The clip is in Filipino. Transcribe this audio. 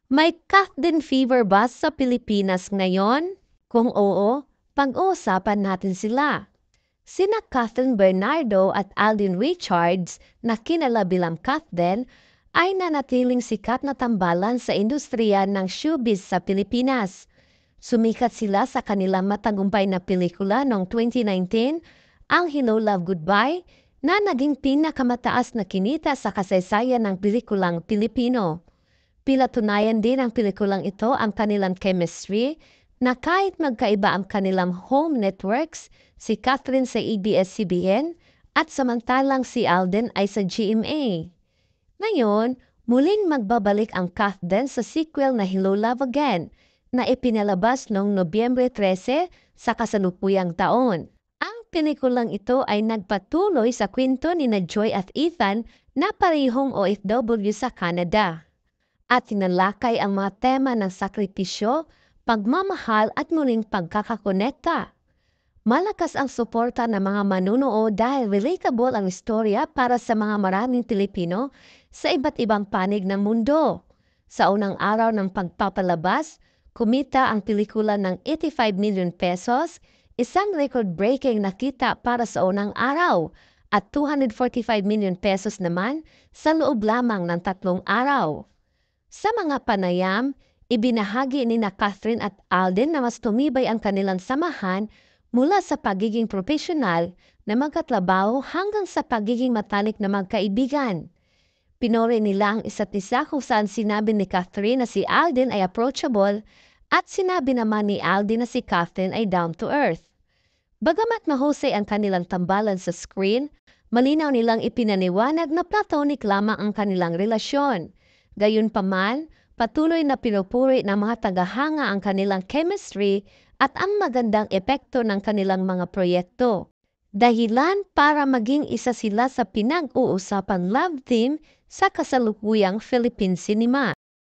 May Catherine fever ba sa Pilipinas ngayon? Kung oo, pag-uusapan natin sila. Sina Catherine Bernardo at Alden Richards na kilala bilang Catherine ay nanatiling sikat na tambalan sa industriya ng showbiz sa Pilipinas. Sumikat sila sa kanilang matagumpay na pelikula noong 2019, ang Hello Love Goodbye, na naging pinakamataas na kinita sa kasaysayan ng pelikulang Pilipino. Pinatunayan din ng pelikulang ito ang kanilang chemistry na kahit magkaiba ang kanilang home networks, si Catherine sa ABS-CBN at samantalang si Alden ay sa GMA. Ngayon, muling magbabalik ang Catherine sa sequel na Hello Love Again na ipinalabas noong Nobyembre 13 sa kasalukuyang taon. Ang pelikulang ito ay nagpatuloy sa kwento ni na Joy at Ethan na parehong OFW sa Canada at tinalakay ang mga tema ng sakripisyo, pagmamahal at muling pagkakakonekta. Malakas ang suporta ng mga manunood dahil relatable ang istorya para sa mga maraming Pilipino sa iba't ibang panig ng mundo. Sa unang araw ng pagpapalabas, kumita ang pelikula ng 85 million pesos, isang record-breaking na kita para sa unang araw, at 245 million pesos naman sa loob lamang ng 3 araw. Sa mga panayam, ibinahagi ni na Catherine at Alden na mas tumibay ang kanilang samahan mula sa pagiging profesional na magkatrabaho hanggang sa pagiging matalik na magkaibigan. Pinuri nila ang isa't isa kung saan sinabi ni Catherine na si Alden ay approachable at sinabi naman ni Alden na si Catherine ay down to earth. Bagamat mahusay ang kanilang tambalan sa screen, malinaw nilang ipinaniwanag na platonic lamang ang kanilang relasyon. Gayunpaman, patuloy na pinupuri ng mga tagahanga ang kanilang chemistry at ang magandang epekto ng kanilang mga proyekto. Dahilan para maging isa sila sa pinag-uusapan love team sa kasalukuyang Philippine cinema.